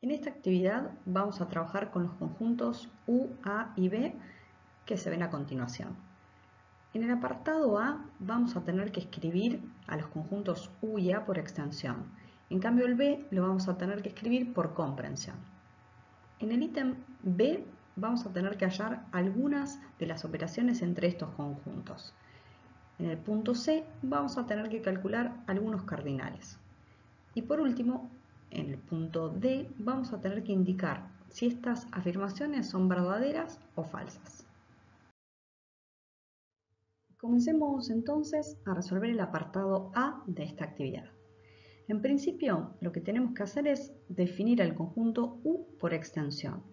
En esta actividad vamos a trabajar con los conjuntos U, A y B que se ven a continuación. En el apartado A vamos a tener que escribir a los conjuntos U y A por extensión. En cambio el B lo vamos a tener que escribir por comprensión. En el ítem B vamos a tener que hallar algunas de las operaciones entre estos conjuntos. En el punto C vamos a tener que calcular algunos cardinales. Y por último, en el punto D vamos a tener que indicar si estas afirmaciones son verdaderas o falsas. Comencemos entonces a resolver el apartado A de esta actividad. En principio, lo que tenemos que hacer es definir el conjunto U por extensión.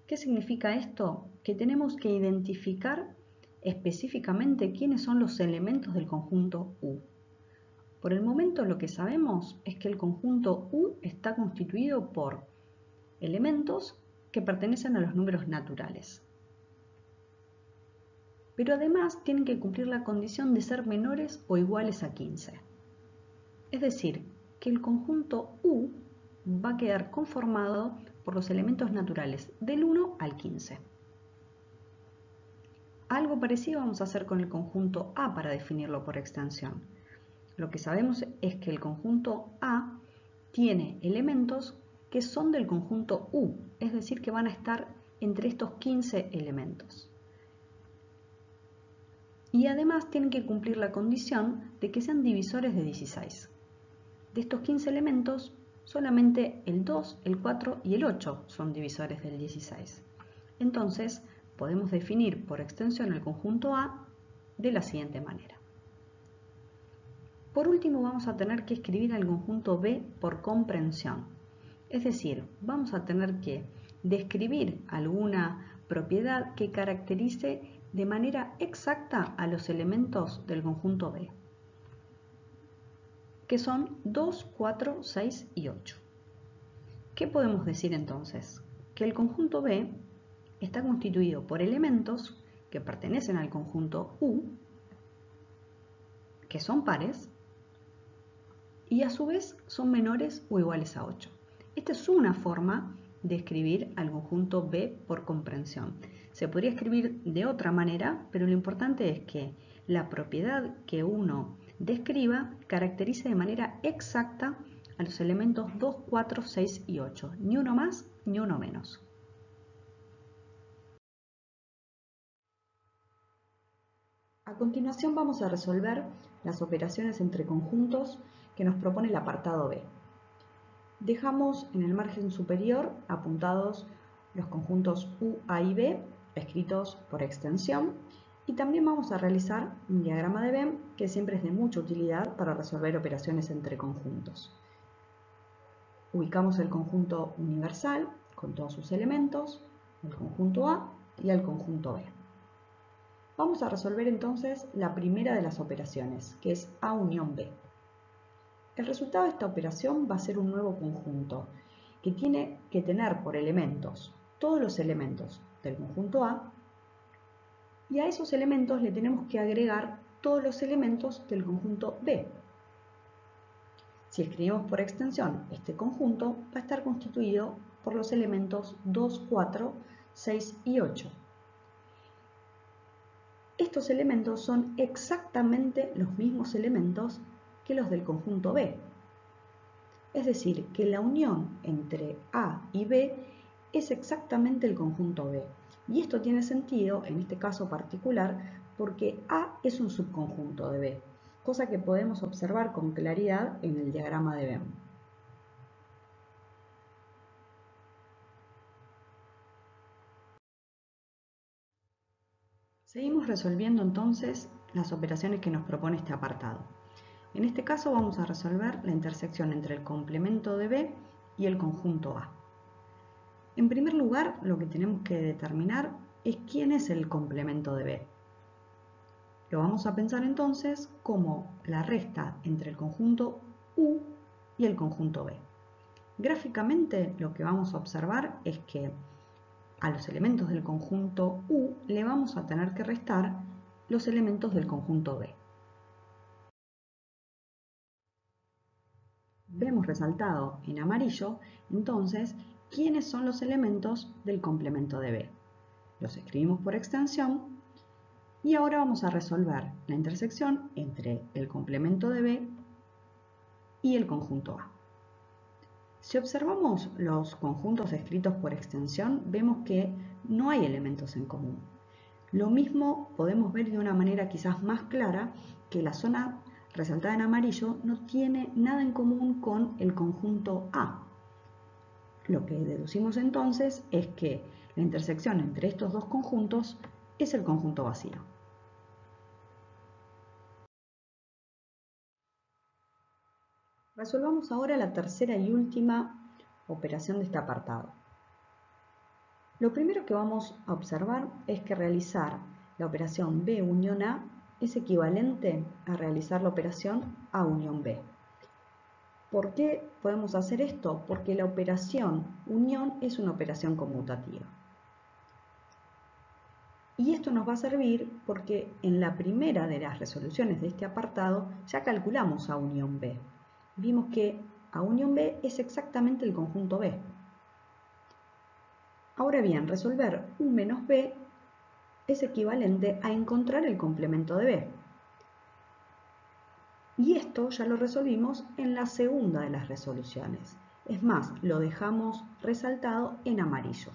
¿Qué significa esto? Que tenemos que identificar específicamente quiénes son los elementos del conjunto U. Por el momento lo que sabemos es que el conjunto U está constituido por elementos que pertenecen a los números naturales. Pero además tienen que cumplir la condición de ser menores o iguales a 15. Es decir, que el conjunto U va a quedar conformado por los elementos naturales del 1 al 15. Algo parecido vamos a hacer con el conjunto A para definirlo por extensión. Lo que sabemos es que el conjunto A tiene elementos que son del conjunto U, es decir, que van a estar entre estos 15 elementos. Y además tienen que cumplir la condición de que sean divisores de 16. De estos 15 elementos, solamente el 2, el 4 y el 8 son divisores del 16. Entonces, podemos definir por extensión el conjunto A de la siguiente manera. Por último, vamos a tener que escribir al conjunto B por comprensión. Es decir, vamos a tener que describir alguna propiedad que caracterice de manera exacta a los elementos del conjunto B, que son 2, 4, 6 y 8. ¿Qué podemos decir entonces? Que el conjunto B está constituido por elementos que pertenecen al conjunto U, que son pares, y a su vez son menores o iguales a 8. Esta es una forma de escribir al conjunto B por comprensión. Se podría escribir de otra manera, pero lo importante es que la propiedad que uno describa caracterice de manera exacta a los elementos 2, 4, 6 y 8, ni uno más ni uno menos. A continuación vamos a resolver las operaciones entre conjuntos que nos propone el apartado B. Dejamos en el margen superior apuntados los conjuntos U, A y B, escritos por extensión, y también vamos a realizar un diagrama de Venn que siempre es de mucha utilidad para resolver operaciones entre conjuntos. Ubicamos el conjunto universal con todos sus elementos, el conjunto A y el conjunto B. Vamos a resolver entonces la primera de las operaciones, que es A unión B. El resultado de esta operación va a ser un nuevo conjunto que tiene que tener por elementos todos los elementos del conjunto A, y a esos elementos le tenemos que agregar todos los elementos del conjunto B. Si escribimos por extensión, este conjunto va a estar constituido por los elementos 2, 4, 6 y 8. Estos elementos son exactamente los mismos elementos que los del conjunto B. Es decir, que la unión entre A y B es exactamente el conjunto B. Y esto tiene sentido en este caso particular porque A es un subconjunto de B, cosa que podemos observar con claridad en el diagrama de Venn. Seguimos resolviendo entonces las operaciones que nos propone este apartado. En este caso vamos a resolver la intersección entre el complemento de B y el conjunto A. En primer lugar, lo que tenemos que determinar es quién es el complemento de B. Lo vamos a pensar entonces como la resta entre el conjunto U y el conjunto B. Gráficamente lo que vamos a observar es que a los elementos del conjunto U le vamos a tener que restar los elementos del conjunto B. Vemos resaltado en amarillo entonces quiénes son los elementos del complemento de B. Los escribimos por extensión y ahora vamos a resolver la intersección entre el complemento de B y el conjunto A. Si observamos los conjuntos escritos por extensión, vemos que no hay elementos en común. Lo mismo podemos ver de una manera quizás más clara que la zona resaltada en amarillo no tiene nada en común con el conjunto A. Lo que deducimos entonces es que la intersección entre estos dos conjuntos es el conjunto vacío. Resolvamos ahora la tercera y última operación de este apartado. Lo primero que vamos a observar es que realizar la operación B unión A es equivalente a realizar la operación A unión B. ¿Por qué podemos hacer esto? Porque la operación unión es una operación conmutativa. Y esto nos va a servir porque en la primera de las resoluciones de este apartado ya calculamos A unión B. Vimos que A unión B es exactamente el conjunto B. Ahora bien, resolver U menos B es equivalente a encontrar el complemento de B. Y esto ya lo resolvimos en la segunda de las resoluciones. Es más, lo dejamos resaltado en amarillo.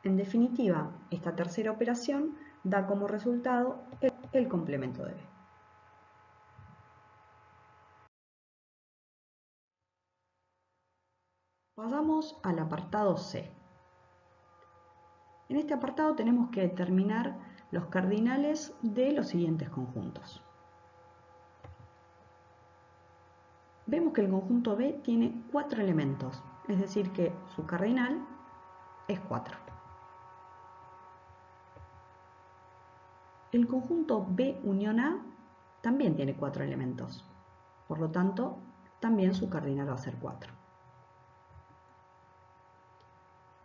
En definitiva, esta tercera operación da como resultado el complemento de B. Pasamos al apartado C. En este apartado tenemos que determinar los cardinales de los siguientes conjuntos. Vemos que el conjunto B tiene 4 elementos, es decir que su cardinal es 4. El conjunto B unión A también tiene 4 elementos, por lo tanto, también su cardinal va a ser 4.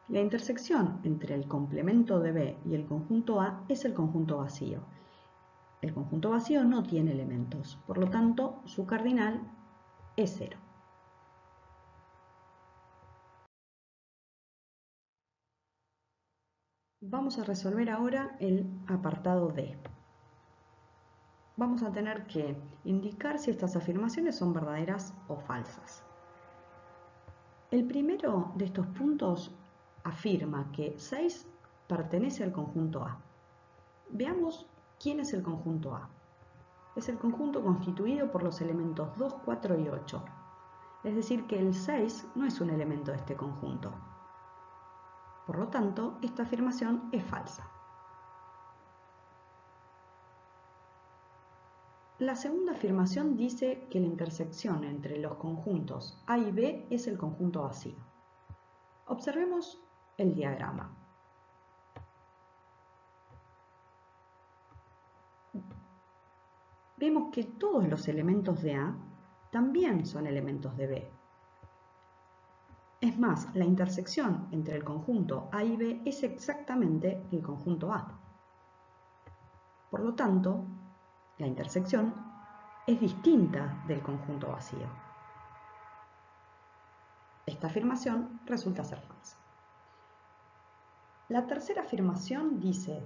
La intersección entre el complemento de B y el conjunto A es el conjunto vacío. El conjunto vacío no tiene elementos, por lo tanto, su cardinal es 0. Vamos a resolver ahora el apartado D. Vamos a tener que indicar si estas afirmaciones son verdaderas o falsas. El primero de estos puntos afirma que 6 pertenece al conjunto A. Veamos quién es el conjunto A. Es el conjunto constituido por los elementos 2, 4 y 8. Es decir que el 6 no es un elemento de este conjunto. Por lo tanto, esta afirmación es falsa. La segunda afirmación dice que la intersección entre los conjuntos A y B es el conjunto vacío. Observemos el diagrama. Vemos que todos los elementos de A también son elementos de B. Es más, la intersección entre el conjunto A y B es exactamente el conjunto A. Por lo tanto, la intersección es distinta del conjunto vacío. Esta afirmación resulta ser falsa. La tercera afirmación dice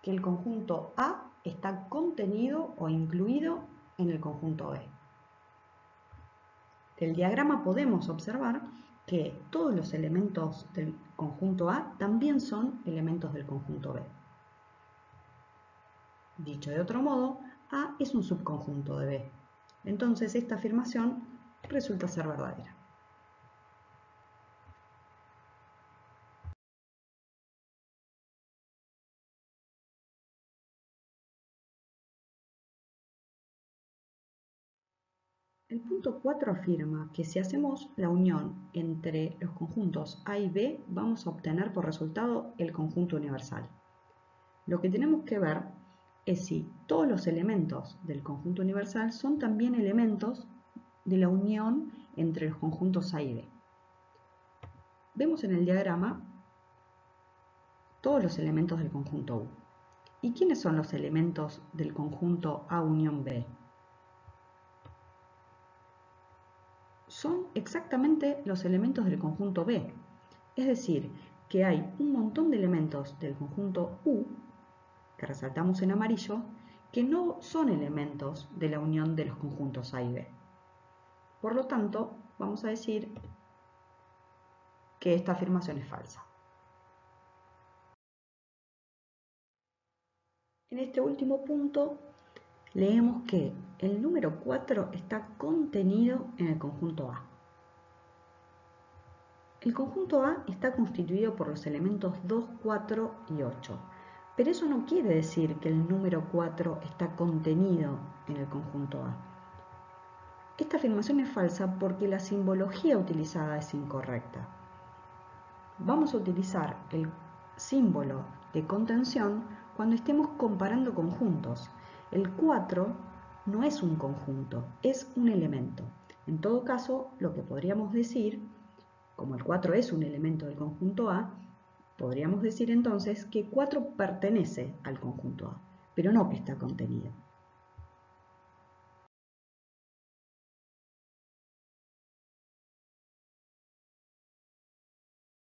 que el conjunto A está contenido o incluido en el conjunto B. Del diagrama podemos observar que todos los elementos del conjunto A también son elementos del conjunto B. Dicho de otro modo, A es un subconjunto de B. Entonces esta afirmación resulta ser verdadera. El punto 4 afirma que si hacemos la unión entre los conjuntos A y B, vamos a obtener por resultado el conjunto universal. Lo que tenemos que ver es si todos los elementos del conjunto universal son también elementos de la unión entre los conjuntos A y B. Vemos en el diagrama todos los elementos del conjunto U. ¿Y quiénes son los elementos del conjunto A unión B? son exactamente los elementos del conjunto B. Es decir, que hay un montón de elementos del conjunto U, que resaltamos en amarillo, que no son elementos de la unión de los conjuntos A y B. Por lo tanto, vamos a decir que esta afirmación es falsa. En este último punto, leemos que el número 4 está contenido en el conjunto A. El conjunto A está constituido por los elementos 2, 4 y 8, pero eso no quiere decir que el número 4 está contenido en el conjunto A. Esta afirmación es falsa porque la simbología utilizada es incorrecta. Vamos a utilizar el símbolo de contención cuando estemos comparando conjuntos. El 4 no es un conjunto, es un elemento. En todo caso, lo que podríamos decir, como el 4 es un elemento del conjunto A, podríamos decir entonces que 4 pertenece al conjunto A, pero no que está contenido.